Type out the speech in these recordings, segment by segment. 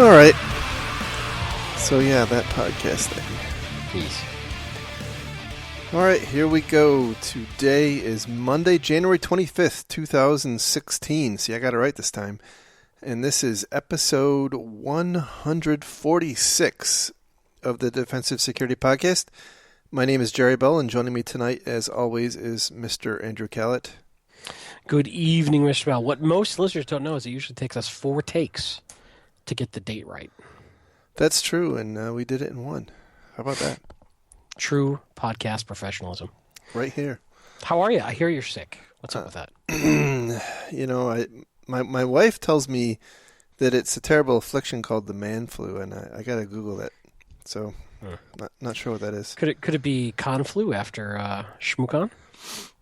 All right. So yeah, that podcast thing. Peace. All right, here we go. Today is Monday, January 25th, 2016. See, I got it right this time. And this is episode 146 of the Defensive Security Podcast. My name is Jerry Bell, and joining me tonight, as always, is Mr. Andrew Callett. Good evening, Mr. Bell. What most listeners don't know is it usually takes us 4 takes to get the date right. That's true, and we did it in one. How about that? True podcast professionalism. Right here. How are you? I hear you're sick. What's up with that? You know, my wife tells me that it's a terrible affliction called the man flu, and I got to Google that. So, not sure what that is. Could it be con flu after Shmookon?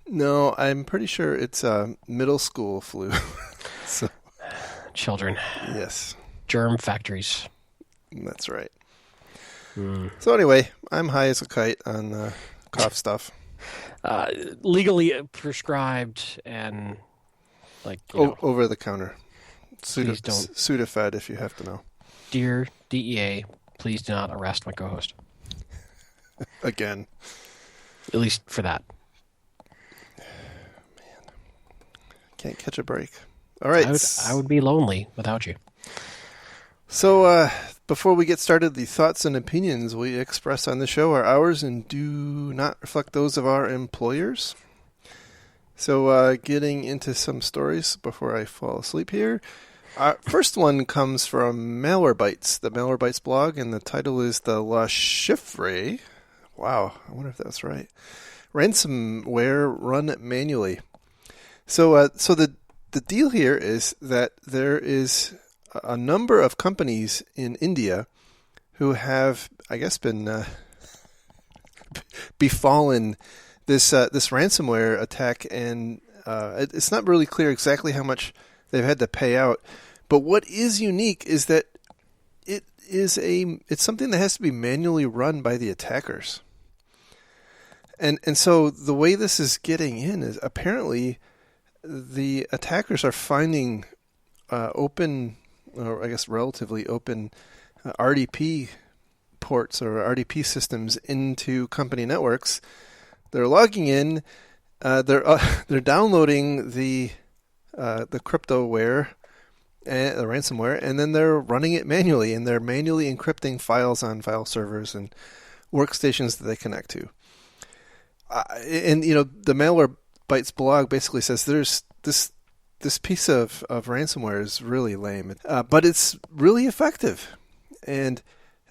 No, I'm pretty sure it's middle school flu. So, Children. yes. Germ factories. That's right. So anyway, I'm high as a kite on cough stuff. Legally prescribed and Over the counter. Please don't. Sudafed, if you have to know. Dear DEA, please do not arrest my co-host. Again. At least for that. Man. Can't catch a break. All right. I would be lonely without you. So, before we get started, the thoughts and opinions we express on the show are ours and do not reflect those of our employers. So, getting into some stories before I fall asleep here. First one comes from Malwarebytes, the Malwarebytes blog, and the title is the La Chiffre. Wow, I wonder if that's right. Ransomware run manually. So the deal here is that there is a number of companies in India who have, I guess, been befallen this ransomware attack, and it's not really clear exactly how much they've had to pay out. But what is unique is that it's something that has to be manually run by the attackers. And so the way this is getting in is apparently the attackers are finding open, or I guess relatively open, RDP ports or RDP systems into company networks. They're logging in. They're downloading the cryptoware, the ransomware, and then they're running it manually, and they're manually encrypting files on file servers and workstations that they connect to. And you know, the Malwarebytes blog basically says there's this piece of ransomware is really lame, but it's really effective. And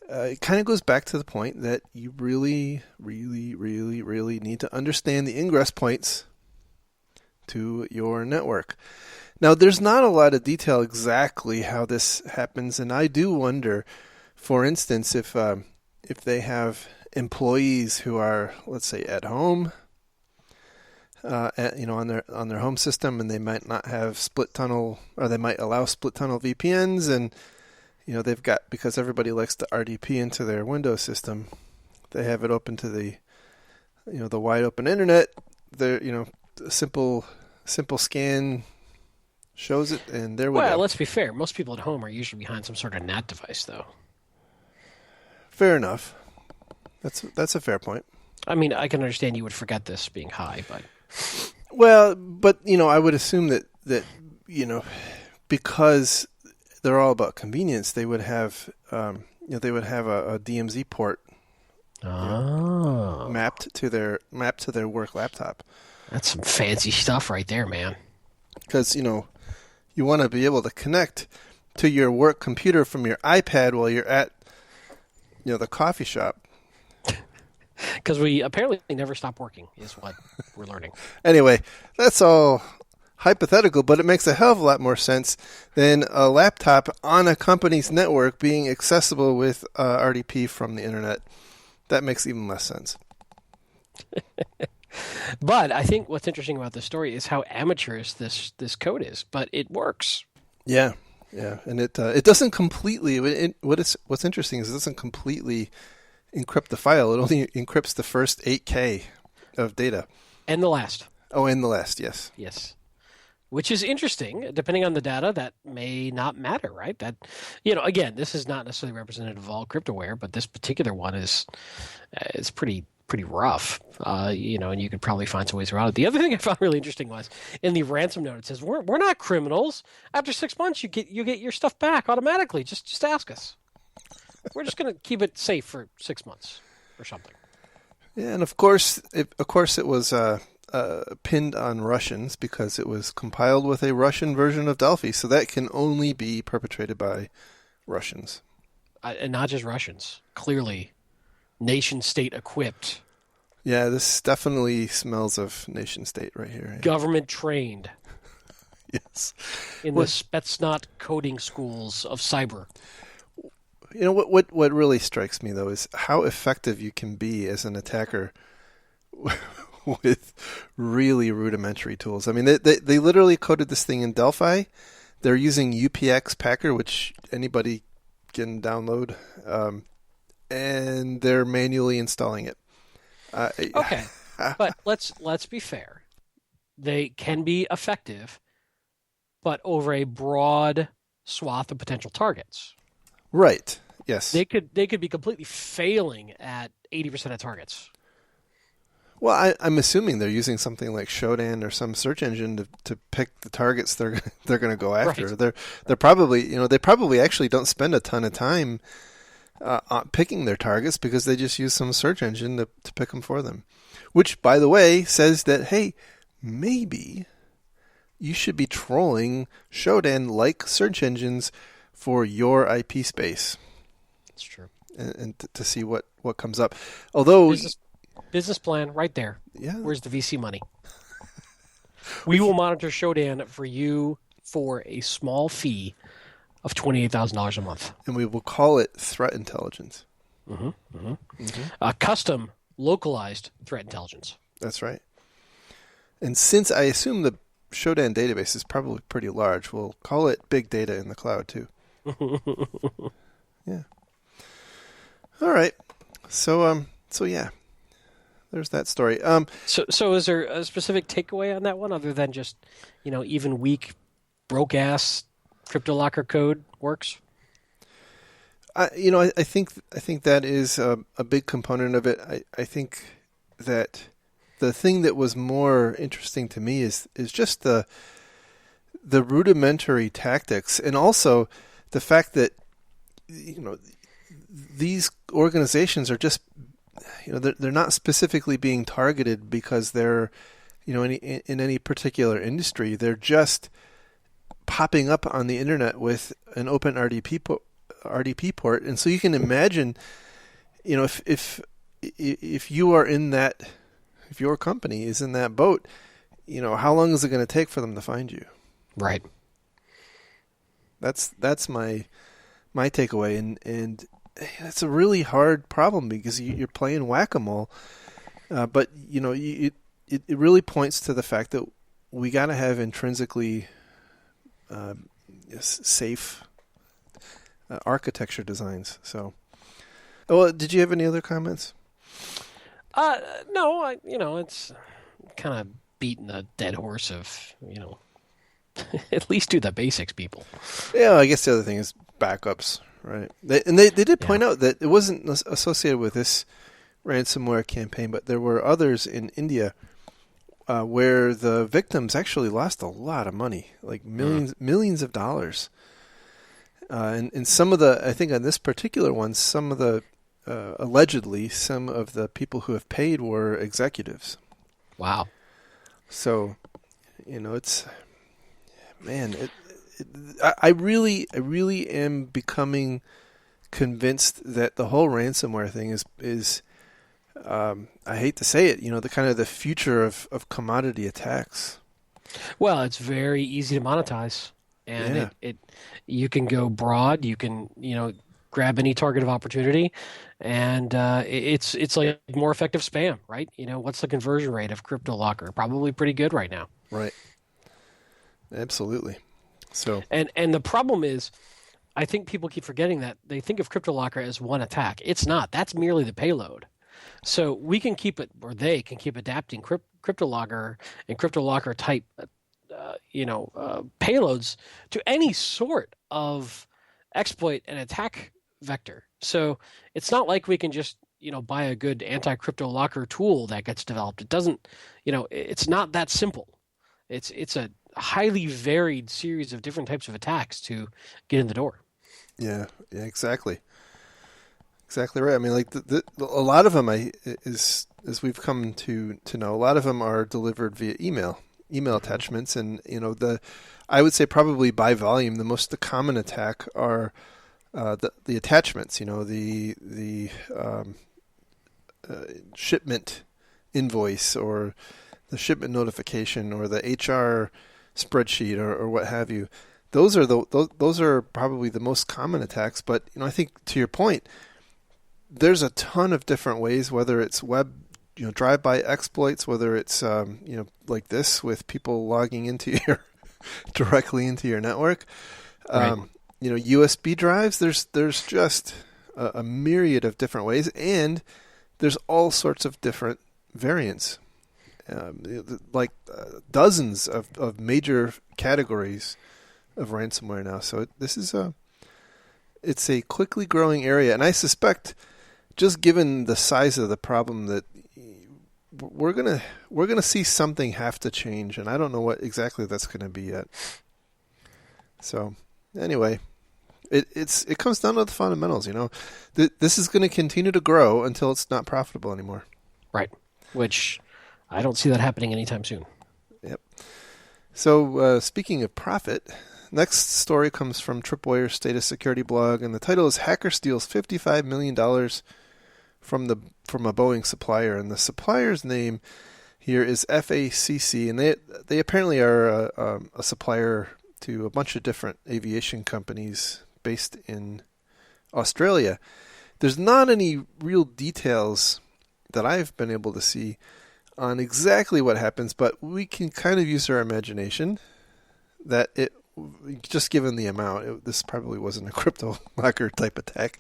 it kind of goes back to the point that you really, really, really, really need to understand the ingress points to your network. Now, there's not a lot of detail exactly how this happens, and I do wonder, for instance, if they have employees who are, let's say, at home, on their home system, and they might not have split tunnel, or they might allow split tunnel VPNs, and they've got, because everybody likes to RDP into their Windows system, they have it open to the wide open internet. They're a simple scan shows it, and there we go. Well, let's be fair. Most people at home are usually behind some sort of NAT device, though. Fair enough. That's a fair point. I mean, I can understand you would forget this being high, but... Well, but, I would assume that because they're all about convenience, they would have, a DMZ port mapped to their work laptop. That's some fancy stuff right there, man. Because, you want to be able to connect to your work computer from your iPad while you're at, the coffee shop. Because we apparently never stop working, is what we're learning. Anyway, that's all hypothetical, but it makes a hell of a lot more sense than a laptop on a company's network being accessible with RDP from the internet. That makes even less sense. But I think what's interesting about this story is how amateurish this code is, but it works. Yeah, and it doesn't completely. What's interesting is it doesn't completely encrypt the file. It only encrypts the first 8K of data. And the last. Oh, and the last, yes. Yes. Which is interesting. Depending on the data, that may not matter, right? That, again, this is not necessarily representative of all cryptoware, but this particular one is pretty rough, and you could probably find some ways around it. The other thing I found really interesting was in the ransom note, it says, we're not criminals. After 6 months, you get your stuff back automatically. Just ask us. We're just going to keep it safe for 6 months or something. Yeah, and of course it was pinned on Russians because it was compiled with a Russian version of Delphi, so that can only be perpetrated by Russians. And not just Russians. Clearly, nation-state equipped. Yeah, this definitely smells of nation-state right here. Government trained. Yes. In the Spetsnaz coding schools of cyber. You know what really strikes me though is how effective you can be as an attacker with really rudimentary tools. I mean, they literally coded this thing in Delphi. They're using UPX Packer, which anybody can download, and they're manually installing it. Okay, but let's be fair. They can be effective, but over a broad swath of potential targets. Right. Yes. They could be completely failing at 80% of targets. Well, I'm assuming they're using something like Shodan or some search engine to pick the targets they're going to go after. Right. They're probably they probably actually don't spend a ton of time picking their targets because they just use some search engine to pick them for them. Which, by the way, says that hey, maybe you should be trolling Shodan like search engines for your IP space. That's true. And to see what comes up. Although business plan right there. Yeah. Where's the VC money? We will monitor Shodan for you for a small fee of $28,000 a month. And we will call it threat intelligence. Custom, localized threat intelligence. That's right. And since I assume the Shodan database is probably pretty large, we'll call it big data in the cloud too. Yeah. All right. So yeah. There's that story. So is there a specific takeaway on that one other than just, even weak, broke-ass CryptoLocker code works? I think that is a big component of it. I think that the thing that was more interesting to me is just the rudimentary tactics, and also the fact that these organizations are just they're not specifically being targeted because they're in any particular industry. They're just popping up on the internet with an open RDP port, and so you can imagine, if you are in that, if your company is in that boat, how long is it going to take for them to find you? Right. That's my takeaway, and it's a really hard problem because you're playing whack-a-mole, but it really points to the fact that we got to have intrinsically safe architecture designs. So, did you have any other comments? No, it's kind of beating a dead horse of, at least do the basics, people. Yeah, I guess the other thing is backups, right? They did point out that it wasn't associated with this ransomware campaign, but there were others in India where the victims actually lost a lot of money, like millions of dollars. And some of I think on this particular one, some of the allegedly some of the people who have paid were executives. Wow. So, it's, man, I really am becoming convinced that the whole ransomware thing is I hate to say it, the kind of the future of commodity attacks. Well, it's very easy to monetize, and Yeah, it you can go broad. You can grab any target of opportunity, and it's like more effective spam, right? What's the conversion rate of CryptoLocker? Probably pretty good right now. right. Absolutely. So, And the problem is, I think people keep forgetting that they think of CryptoLocker as one attack. It's not. That's merely the payload. So we can keep it, or they can keep adapting CryptoLocker and CryptoLocker type, payloads to any sort of exploit and attack vector. So it's not like we can just buy a good anti-crypto locker tool that gets developed. It doesn't, it's not that simple. It's a highly varied series of different types of attacks to get in the door. yeah, yeah, exactly. Exactly right. I mean, like a lot of them, as we've come to know, a lot of them are delivered via email attachments, and I would say probably by volume, the common attack are the attachments. Shipment invoice or the shipment notification or the HR spreadsheet or what have you. Those are probably the most common attacks. But I think to your point, there's a ton of different ways, whether it's web, drive-by exploits, whether it's, like this with people logging into directly into your network. Right. USB drives, there's just a myriad of different ways, and there's all sorts of different variants, like dozens of major categories of ransomware now. So it's a quickly growing area, and I suspect, just given the size of the problem, that we're gonna see something have to change, and I don't know what exactly that's going to be yet. So anyway, it comes down to the fundamentals. This is going to continue to grow until it's not profitable anymore. Right. Which I don't see that happening anytime soon. Yep. So speaking of profit, next story comes from Tripwire's Status Security blog, and the title is "Hacker Steals $55 million from a Boeing supplier," and the supplier's name here is FACC, and they apparently are a supplier to a bunch of different aviation companies based in Australia. There's not any real details that I've been able to see on exactly what happens, but we can kind of use our imagination that just given the amount, this probably wasn't a crypto locker type attack.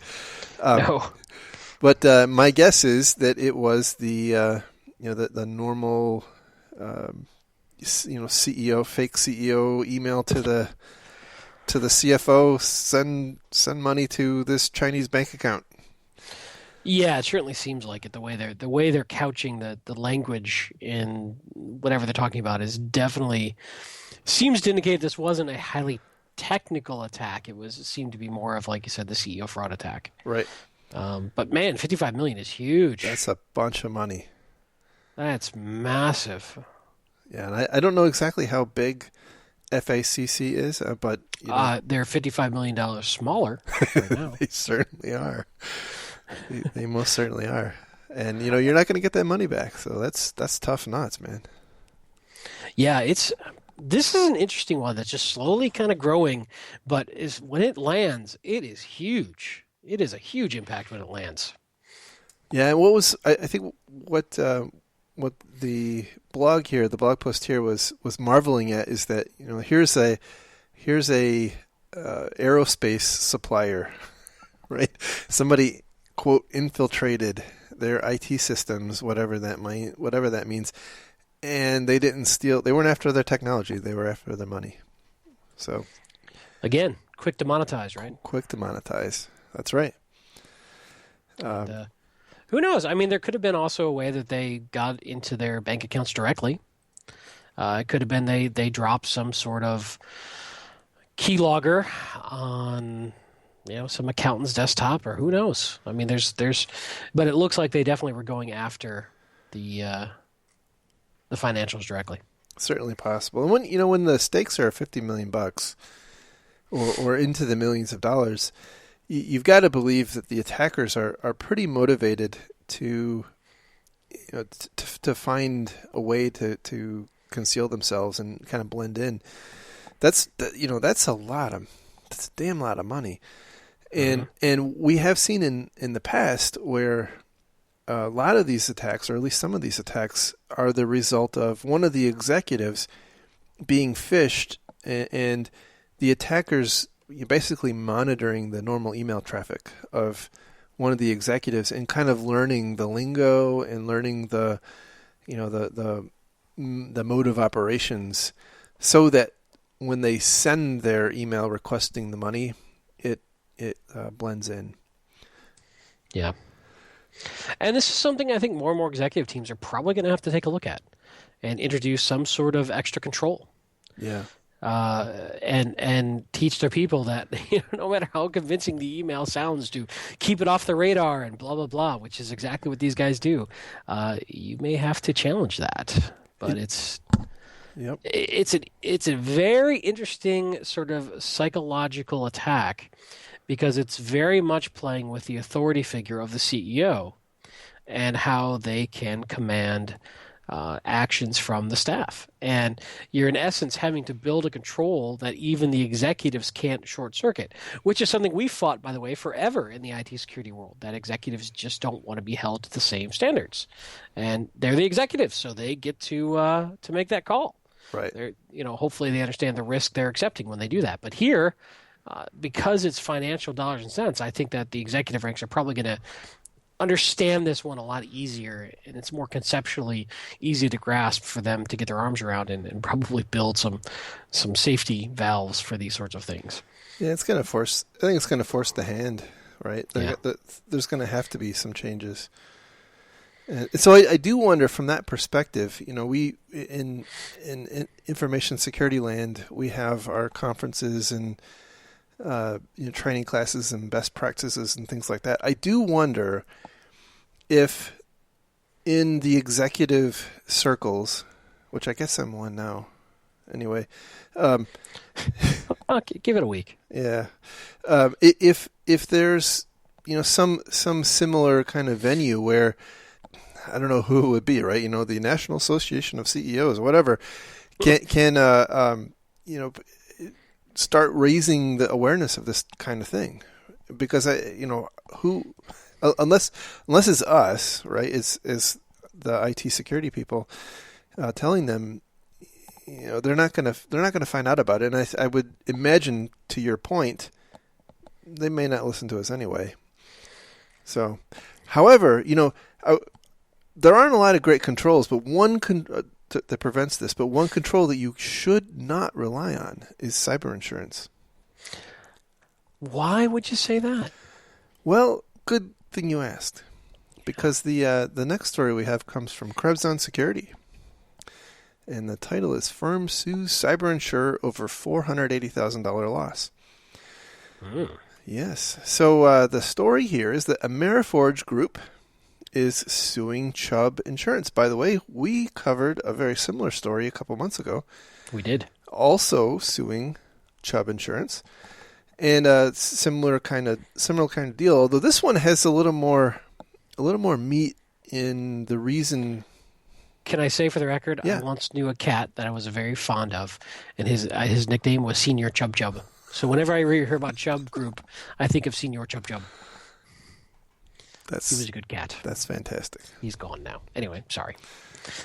No. But my guess is that it was the normal CEO, fake CEO email to the CFO, send money to this Chinese bank account. Yeah, it certainly seems like it. The way they're couching the language in whatever they're talking about is definitely seems to indicate this wasn't a highly technical attack. It seemed to be more of, like you said, the CEO fraud attack. Right. But man, 55 million is huge. That's a bunch of money. That's massive. Yeah, and I don't know exactly how big FACC is, but they're $55 million smaller right now. They certainly are. They most certainly are. And you're not going to get that money back, so that's tough nuts, man. Yeah, this is an interesting one that's just slowly kind of growing, but when it lands, it is huge. It is a huge impact when it lands. Yeah, and I think what the blog post here was marveling at is that here's a aerospace supplier, right? Somebody, quote, infiltrated their IT systems, whatever that means, and they didn't steal. They weren't after their technology; they were after their money. So, again, quick to monetize, right? Quick to monetize. That's right. Who knows? I mean, there could have been also a way that they got into their bank accounts directly. It could have been they dropped some sort of keylogger on some accountant's desktop, or who knows? I mean, but it looks like they definitely were going after the financials directly. Certainly possible. And when the stakes are $50 million or into the millions of dollars, you've got to believe that the attackers are pretty motivated to find a way to conceal themselves and kind of blend in. That's a damn lot of money. And we have seen in the past where a lot of these attacks, or at least some of these attacks, are the result of one of the executives being phished and the attackers basically monitoring the normal email traffic of one of the executives and kind of learning the lingo and learning the mode of operations, so that when they send their email requesting the money, it blends in. Yeah. And this is something I think more and more executive teams are probably going to have to take a look at and introduce some sort of extra control. Yeah. And teach their people that no matter how convincing the email sounds, to keep it off the radar and blah blah blah, which is exactly what these guys do. You may have to challenge that, but it's a very interesting sort of psychological attack, because it's very much playing with the authority figure of the CEO and how they can command actions from the staff. And you're in essence having to build a control that even the executives can't short circuit, which is something we fought, by the way, forever in the IT security world, that executives just don't want to be held to the same standards. And they're the executives, so they get to make that call. Right. Hopefully they understand the risk they're accepting when they do that. But here, because it's financial dollars and cents, I think that the executive ranks are probably going to understand this one a lot easier, and it's more conceptually easy to grasp for them to get their arms around and probably build some safety valves for these sorts of things. Yeah, I think it's going to force the hand, right? There's going to have to be some changes. And so I do wonder from that perspective, we in information security land, we have our conferences and training classes and best practices and things like that. I do wonder if in the executive circles, which I guess I'm one now, anyway. Give it a week. Yeah, if there's some similar kind of venue where, I don't know who it would be, right? The National Association of CEOs, whatever, can start raising the awareness of this kind of thing, because unless it's us, right? It's the IT security people telling them, they're not gonna find out about it. And I would imagine, to your point, they may not listen to us anyway. So, however, there aren't a lot of great controls, but one that prevents this. But one control that you should not rely on is cyber insurance. Why would you say that? Well, good thing you asked, because the next story we have comes from Krebs Security, and the title is "Firm Sues Cyber Insurer Over $480,000 Loss." Yes. So the story here is that Ameriforge Group is suing Chubb Insurance. By the way, we covered a very similar story a couple months ago. We did. Also suing Chubb Insurance, and similar kind of deal. Although this one has a little more meat in the reason. Can I say for the record, yeah. I once knew a cat that I was very fond of, and his nickname was Senior Chub Chub. So whenever I hear about Chubb Group, I think of Senior Chub Chub. He was a good cat. That's fantastic. He's gone now. Anyway, sorry.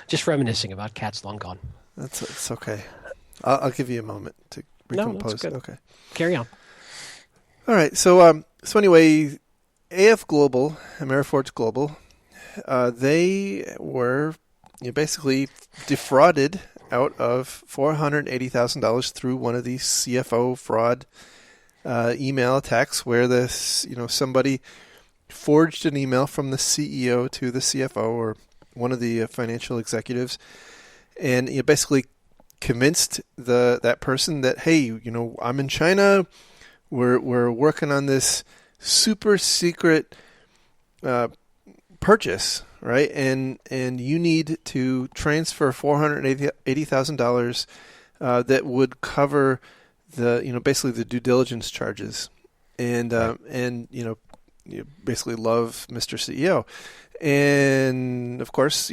Just reminiscing about cats long gone. It's okay. I'll give you a moment to recompose. No, that's good. Okay. Carry on. All right. So anyway, AF Global, Ameriforge Global, they were basically defrauded out of $480,000 through one of these CFO fraud email attacks, where somebody forged an email from the CEO to the CFO or one of the financial executives, and basically convinced that person that, hey, I'm in China, we're working on this super secret purchase, right? And you need to transfer $480,000 that would cover the basically the due diligence charges, and you basically love Mr. CEO. And of course,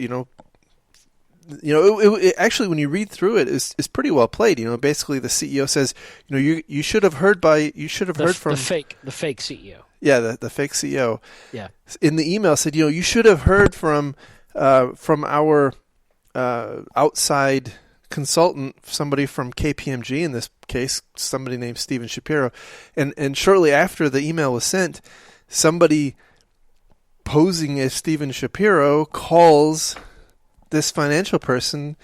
actually, when you read through it, it's pretty well played. Basically the CEO says, you should have heard from the fake CEO. Yeah, the fake CEO. Yeah. In the email said, you should have heard from our outside consultant, somebody from KPMG in this case, somebody named Steven Shapiro, and shortly after the email was sent, somebody posing as Steven Shapiro calls this financial person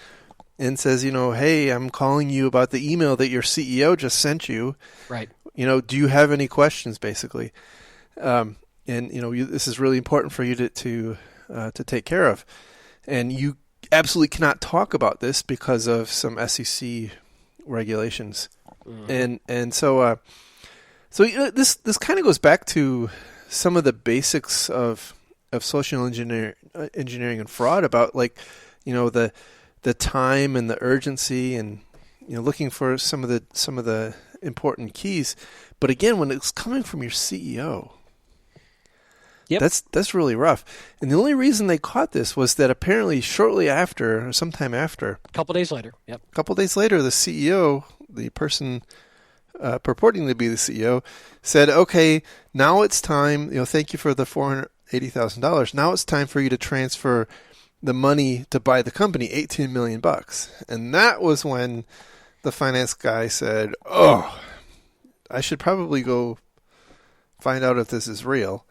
and says, hey, I'm calling you about the email that your CEO just sent you. Right. Do you have any questions, basically? This is really important for you to take care of, and you absolutely cannot talk about this because of some SEC regulations. Mm-hmm. And so this kind of goes back to some of the basics of social engineering and fraud, about the time and the urgency, and looking for some of the important keys. But again, when it's coming from your CEO, yep, that's really rough. And the only reason they caught this was that apparently shortly after, or sometime after, a couple days later, the CEO, the person purporting to be the CEO, said, "Okay, now it's time. Thank you for the $480,000. Now it's time for you to transfer the money to buy the company, $18 million." And that was when the finance guy said, "Oh, I should probably go find out if this is real."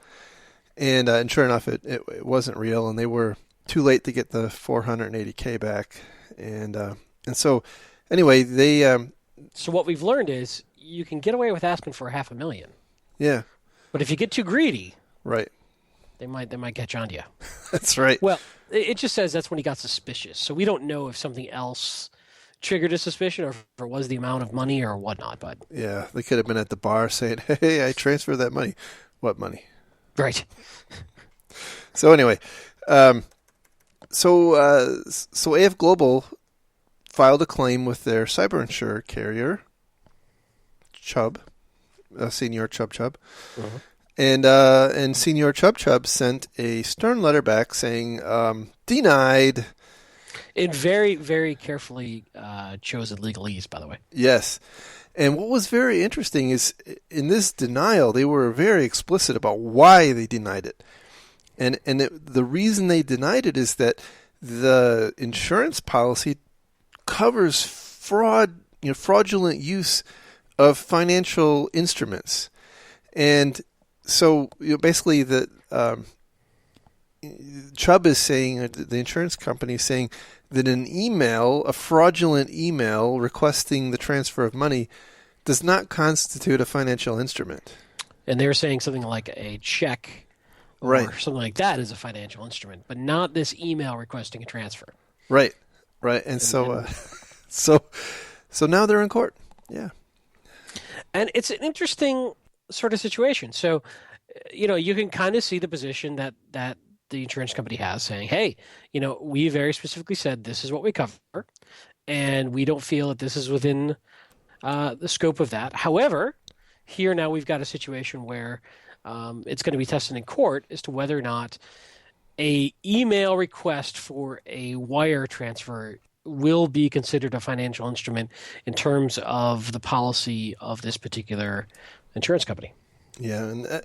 And sure enough, it wasn't real, and they were too late to get the $480K back. And so anyway, they. So what we've learned is you can get away with asking for $500,000. Yeah. But if you get too greedy, right, they might catch on to you. That's right. Well, it just says that's when he got suspicious. So we don't know if something else triggered a suspicion, or if it was the amount of money or whatnot. But yeah, they could have been at the bar saying, "Hey, I transferred that money." What money? Right. So anyway, so AF Global filed a claim with their cyber insurer carrier, Chubb, Senior Chubb. Uh-huh. And Senior Chubb sent a stern letter back saying, denied. In very, very carefully chosen legalese, by the way. Yes. And what was very interesting is in this denial, they were very explicit about why they denied it. And the reason they denied it is that the insurance policy covers fraudulent use of financial instruments. And so basically the Chubb is saying, the insurance company is saying that a fraudulent email requesting the transfer of money does not constitute a financial instrument. And they're saying something like a check or something like that is a financial instrument, but not this email requesting a transfer. Right. And so now they're in court. Yeah. And it's an interesting sort of situation. So, you can kind of see the position that the insurance company has, saying, hey, we very specifically said this is what we cover, and we don't feel that this is within the scope of that. However, here now we've got a situation where it's going to be tested in court as to whether or not a email request for a wire transfer will be considered a financial instrument in terms of the policy of this particular insurance company. Yeah, and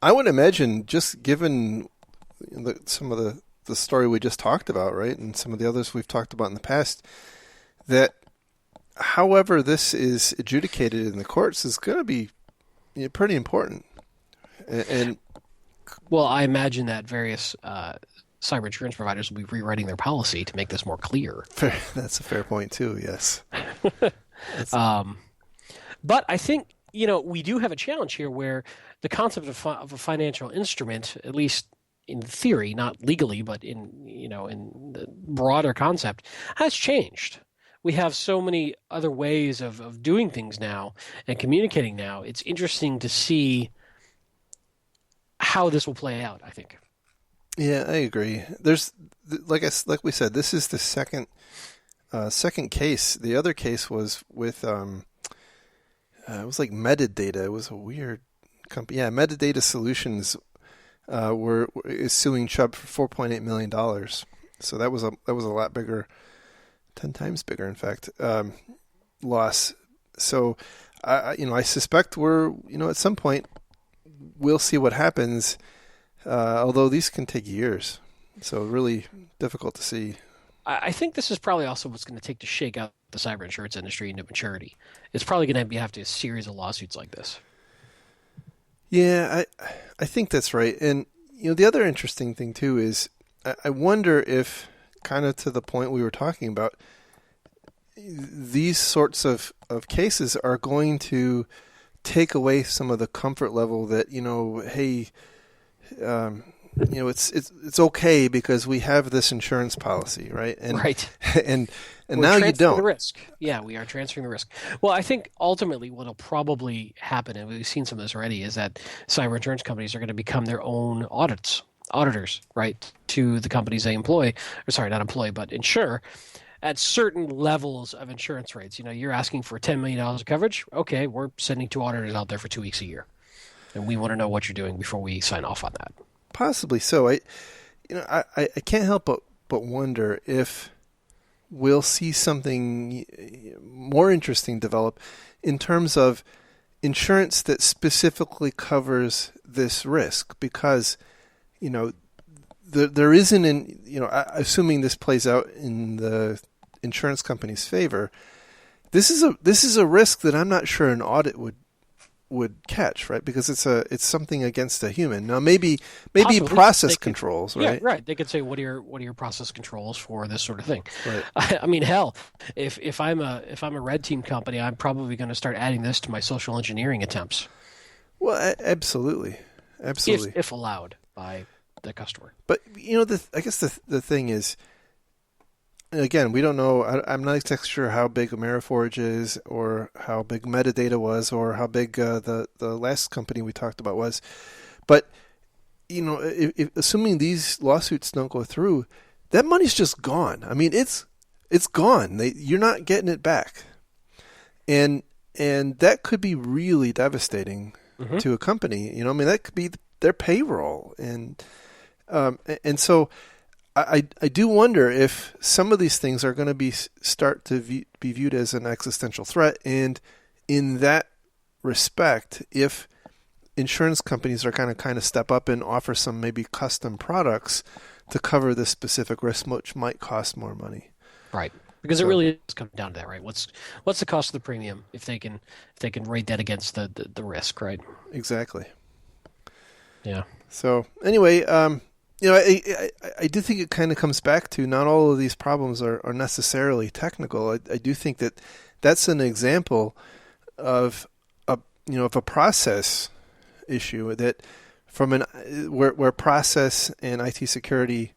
I would imagine, just given some of the story we just talked about, right, and some of the others we've talked about in the past, that however this is adjudicated in the courts is going to be pretty important. And well, I imagine that various cyber insurance providers will be rewriting their policy to make this more clear. That's a fair point too. Yes. But I think we do have a challenge here where the concept of a financial instrument, at least in theory, not legally, but in the broader concept, has changed. We have so many other ways of doing things now and communicating now. It's interesting to see how this will play out, I think. Yeah, I agree. There's like we said, this is the second case. The other case was with it was like Metadata. It was a weird company. Yeah, Metadata Solutions is suing Chubb for $4.8 million, So that was a lot bigger, 10 times bigger, in fact, loss. So, I suspect we're, at some point we'll see what happens. Although these can take years, so really difficult to see. I think this is probably also what's going to take to shake out the cyber insurance industry into maturity. It's probably going to have to a series of lawsuits like this. Yeah, I think that's right. And the other interesting thing too is I wonder if, kind of to the point we were talking about, these sorts of cases are going to take away some of the comfort level that, hey, it's okay because we have this insurance policy, right? And, right. And now you don't. The risk. Yeah, we are transferring the risk. Well, I think ultimately what will probably happen, and we've seen some of this already, is that cyber insurance companies are going to become their own auditors, right, to the companies they employ, or sorry, not employ, but insure at certain levels of insurance rates. You're asking for $10 million of coverage. Okay, we're sending 2 auditors out there for 2 weeks a year, and we want to know what you're doing before we sign off on that. Possibly so. I can't help but wonder if we'll see something more interesting develop in terms of insurance that specifically covers this risk, because there isn't assuming this plays out in the insurance company's favor, this is a risk that I'm not sure an audit would catch, right? Because it's something against a human. Now maybe possibly process controls, right? Yeah, right. They could say, what are your process controls for this sort of thing? Right. I mean, hell, if I'm a red team company, I'm probably going to start adding this to my social engineering attempts. Well, absolutely. If allowed by the customer. But I guess the thing is, again, we don't know. I'm not exactly sure how big AmeriForge is, or how big Metadata was, or how big the last company we talked about was. But if assuming these lawsuits don't go through, that money's just gone. I mean, it's gone. You're not getting it back, and that could be really devastating to a company. I mean, that could be their payroll, and so. I do wonder if some of these things are going to start to be viewed as an existential threat, and in that respect, if insurance companies are going to kind of step up and offer some maybe custom products to cover this specific risk, which might cost more money. Right, because it really does come down to that, right? What's the cost of the premium if they can rate that against the risk, right? Exactly. Yeah. So anyway. I do think it kind of comes back to not all of these problems are necessarily technical. I do think that that's an example of a process issue that where process and IT security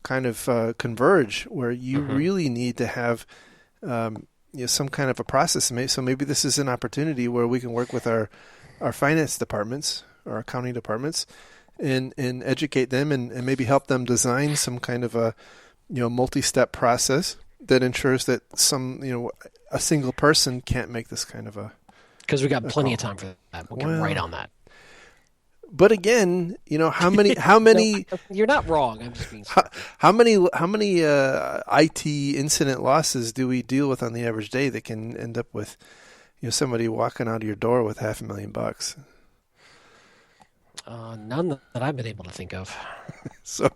kind of converge, where you really need to have some kind of a process. So maybe this is an opportunity where we can work with our finance departments, our accounting departments, and educate them and maybe help them design some kind of a multi-step process that ensures that a single person can't make this kind of a, because we got plenty of time for that. We can write on that. But again, how many No, you're not wrong. I'm just being how many IT incident losses do we deal with on the average day that can end up with somebody walking out of your door with $500,000? None that I've been able to think of. So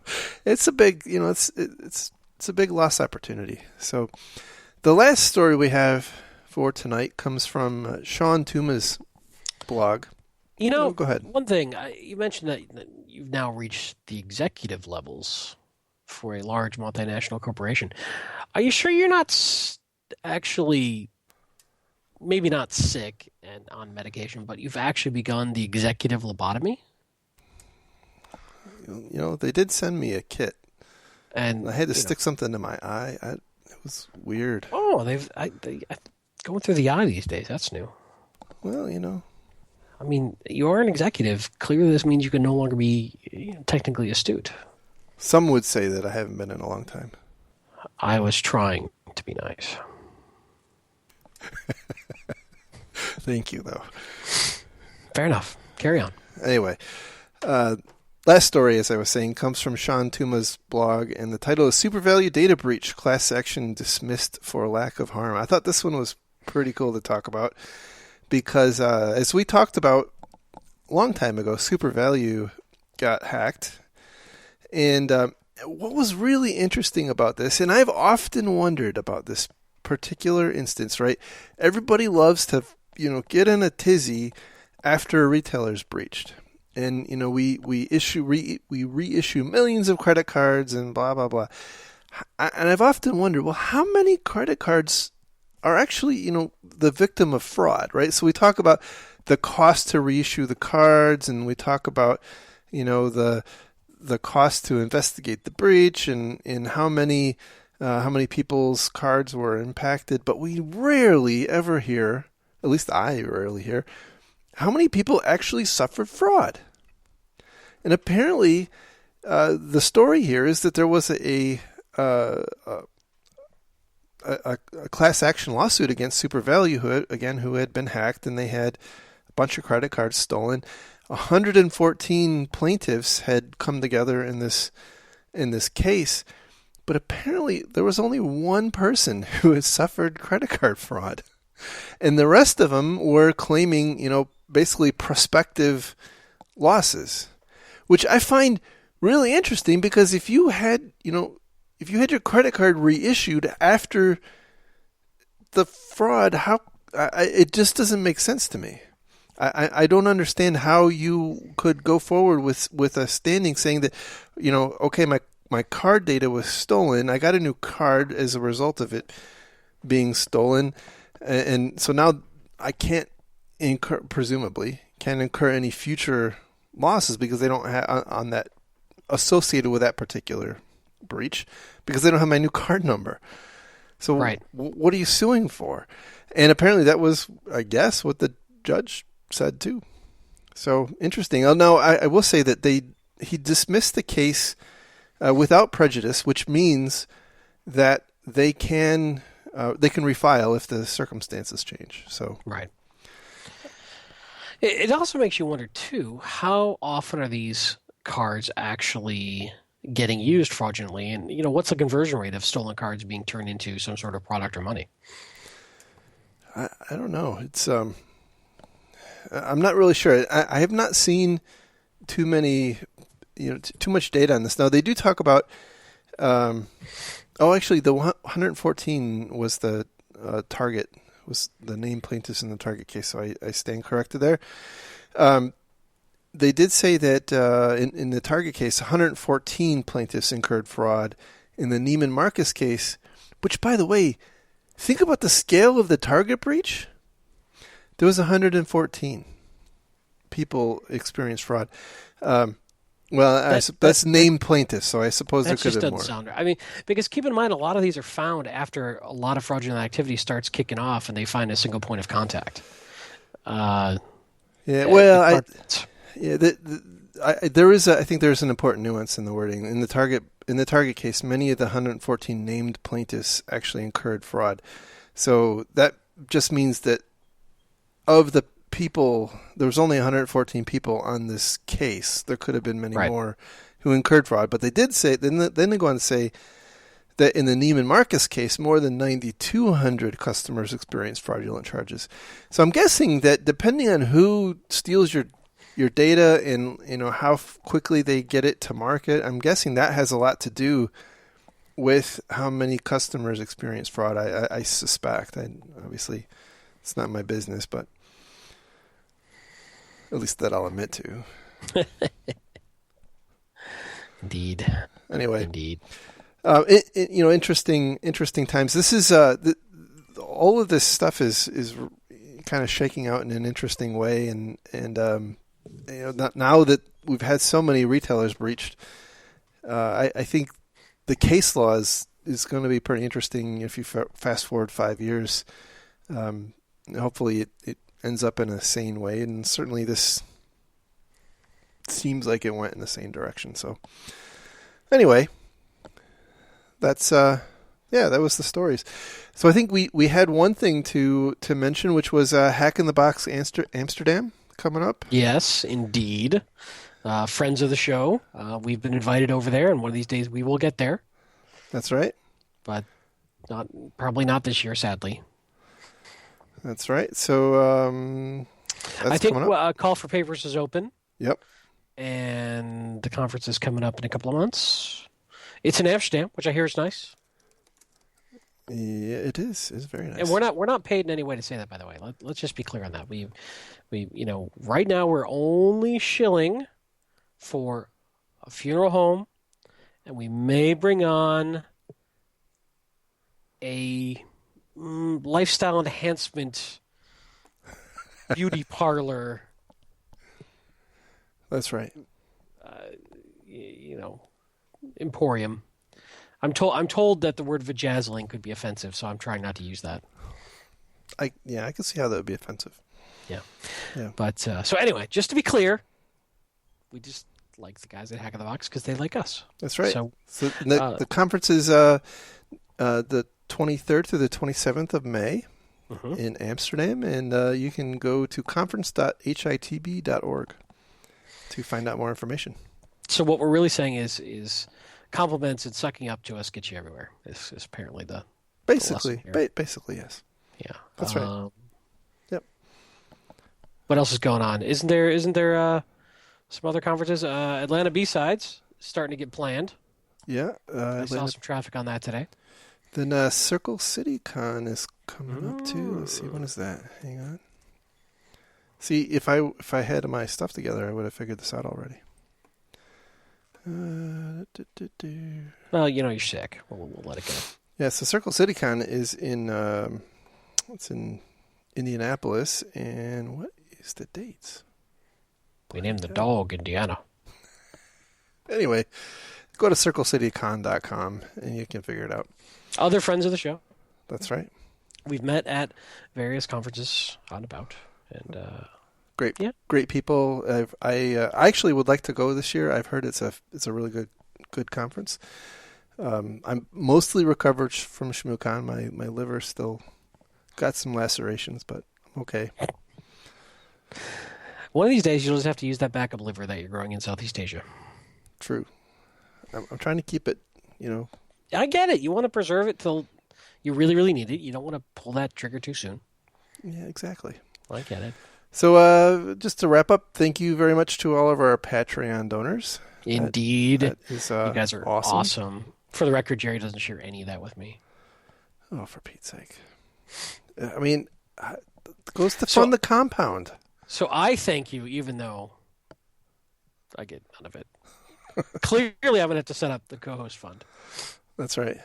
it's a big, it's a big lost opportunity. So the last story we have for tonight comes from Sean Tuma's blog. Go ahead. One thing, you mentioned that you've now reached the executive levels for a large multinational corporation. Are you sure you're not actually, maybe not sick and on medication, but you've actually begun the executive lobotomy? They did send me a kit, and I had to stick something to my eye. It was weird. Oh, they going through the eye these days. That's new. Well, I mean, you are an executive. Clearly, this means you can no longer be technically astute. Some would say that I haven't been in a long time. I was trying to be nice. Thank you, though. Fair enough. Carry on. Anyway, last story, as I was saying, comes from Sean Tuma's blog, and the title is SuperValu Data Breach, Class Action Dismissed for Lack of Harm. I thought this one was pretty cool to talk about because, as we talked about a long time ago, SuperValu got hacked. And what was really interesting about this, and I've often wondered about this particular instance, right? Everybody loves to, get in a tizzy after a retailer's breached. And, we reissue millions of credit cards and blah, blah, blah. And I've often wondered, well, how many credit cards are actually, the victim of fraud, right? So we talk about the cost to reissue the cards, and we talk about, the cost to investigate the breach and how many people's cards were impacted. But we rarely ever hear, at least I rarely hear, how many people actually suffered fraud. And apparently, the story here is that there was a class action lawsuit against SuperValu, who had been hacked, and they had a bunch of credit cards stolen. 114 plaintiffs had come together in this case, but apparently there was only one person who had suffered credit card fraud, and the rest of them were claiming, basically prospective losses, which I find really interesting because if you had your credit card reissued after the fraud, it just doesn't make sense to me. I don't understand how you could go forward with a standing saying that, okay, my card data was stolen. I got a new card as a result of it being stolen. And so now I presumably can't incur any future losses because they don't have on that associated with that particular breach because they don't have my new card number. So right. What are you suing for? And apparently that was, I guess, what the judge said too. So interesting. Now I will say that he dismissed the case without prejudice, which means that they can refile if the circumstances change. So right. It also makes you wonder too, how often are these cards actually getting used fraudulently, and what's the conversion rate of stolen cards being turned into some sort of product or money? I don't know. It's I'm not really sure. I have not seen too many, too much data on this. Now they do talk about. Actually, the 114 was the target, was the named plaintiffs in the target case. So I stand corrected there. They did say that in the target case, 114 plaintiffs incurred fraud. In the Neiman Marcus case, which, by the way, think about the scale of the target breach. There was 114 people experienced fraud. That's named plaintiffs, so I suppose there could have been more. That just doesn't sound right. I mean, because keep in mind, a lot of these are found after a lot of fraudulent activity starts kicking off, and they find a single point of contact. I think there's an important nuance in the wording. In the target case, many of the 114 named plaintiffs actually incurred fraud. So that just means that of the people, there was only 114 people on this case. There could have been many more who incurred fraud, but they did say, then they go on to say that in the Neiman Marcus case, more than 9,200 customers experienced fraudulent charges. So I'm guessing that depending on who steals your data and how quickly they get it to market, I'm guessing that has a lot to do with how many customers experience fraud. I suspect. Obviously, it's not my business, but at least that I'll admit to. Indeed. Anyway, indeed. Interesting times. This is all of this stuff is kind of shaking out in an interesting way, and now that we've had so many retailers breached, I think the case law is going to be pretty interesting if you fast forward 5 years. Hopefully it ends up in a sane way, and certainly this seems like it went in the same direction. So anyway, that's that was the stories. So I think we had one thing to mention, which was Hack in the Box Amsterdam coming up. Yes, indeed. friends of the show. We've been invited over there, and one of these days we will get there, That's right. but probably not this year, sadly. That's right. So that's I think coming up. Call for Papers is open, Yep. and the conference is coming up in a couple of months. It's in Amsterdam, which I hear is nice. Yeah, it is. It's very nice. And we're not paid in any way to say that, by the way. Let's just be clear on that. We right now we're only shilling for a funeral home, and we may bring on a lifestyle enhancement beauty parlor. That's right. Emporium. I'm told that the word vajazzling could be offensive, so I'm trying not to use that. I can see how that would be offensive. Yeah. Yeah. But so anyway, just to be clear, we just like the guys at Hack in the Box because they like us. That's right. So the conference is the 23rd through the 27th of May in Amsterdam, and you can go to conference.hitb.org to find out more information. So what we're really saying is compliments and sucking up to us get you everywhere. Is apparently the Basically, lesson here. basically, yes. Yeah, That's right. Yep. What else is going on? Isn't there some other conferences? Atlanta B-Sides starting to get planned. Yeah. I saw some traffic on that today. Then Circle City Con is coming up too. Let's see, when is that? Hang on. See, if I had my stuff together, I would have figured this out already. Well, you're sick. We'll let it go. Yeah, so Circle City Con is in it's in Indianapolis, and what is the dates? We named the dog Indiana. Anyway, go to circlecitycon.com and you can figure it out. Other friends of the show. That's right. We've met at various conferences on and about, and Great people. I actually would like to go this year. I've heard it's a really good conference. I'm mostly recovered from ShmooCon. My liver still got some lacerations, but I'm okay. One of these days you'll just have to use that backup liver that you're growing in Southeast Asia. True. I'm trying to keep it, I get it. You want to preserve it till you really, really need it. You don't want to pull that trigger too soon. Yeah, exactly. I get it. So just to wrap up, thank you very much to all of our Patreon donors. Indeed. That is, you guys are awesome. For the record, Jerry doesn't share any of that with me. Oh, for Pete's sake. I mean, it goes to fund the compound. So I thank you, even though I get none of it. Clearly, I'm going to have to set up the co-host fund. That's right.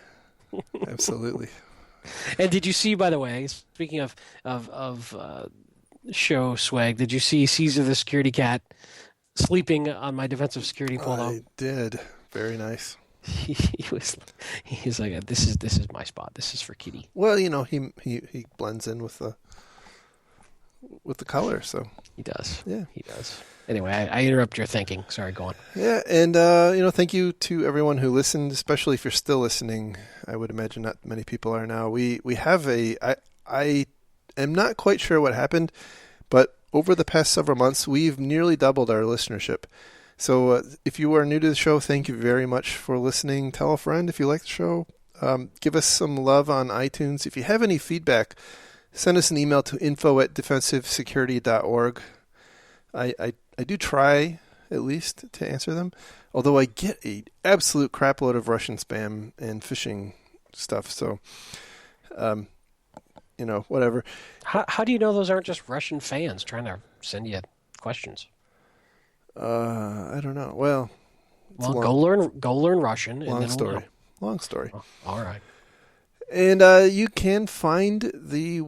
Absolutely. And did you see, by the way, speaking of show swag, did you see Caesar the security cat sleeping on my defensive security polo? I did. Very nice. He's like, this is my spot. This is for Kitty. Well, he blends in with the color, so he does. Yeah, he does. Anyway, I interrupt your thinking. Sorry, go on. Yeah, and thank you to everyone who listened, especially if you're still listening. I would imagine not many people are now. We have I am not quite sure what happened, but over the past several months, we've nearly doubled our listenership. So if you are new to the show, thank you very much for listening. Tell a friend if you like the show. Give us some love on iTunes. If you have any feedback, send us an email to info@defensivesecurity.org. I do try, at least, to answer them, although I get an absolute crapload of Russian spam and phishing stuff. So, whatever. How do you know those aren't just Russian fans trying to send you questions? I don't know. Well, go learn Russian. Long and story. Long story. Oh, all right. And you can find the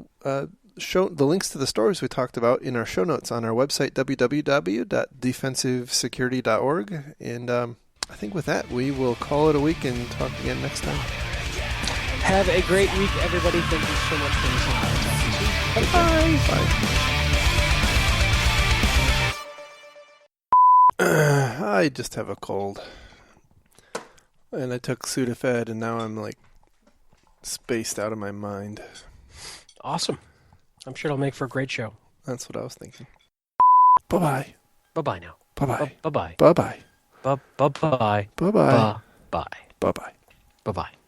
links to the stories we talked about in our show notes on our website, www.defensivesecurity.org. And I think with that, we will call it a week and talk again next time. Have a great week, everybody. Thank you so much for listening. Bye. Bye. I just have a cold. And I took Sudafed, and now I'm spaced out of my mind. Awesome. I'm sure it'll make for a great show. That's what I was thinking. Bye-bye. Bye-bye now. Bye-bye. Bye-bye. Bye-bye. Bye-bye. Bye-bye. Bye-bye. Bye-bye. Bye-bye.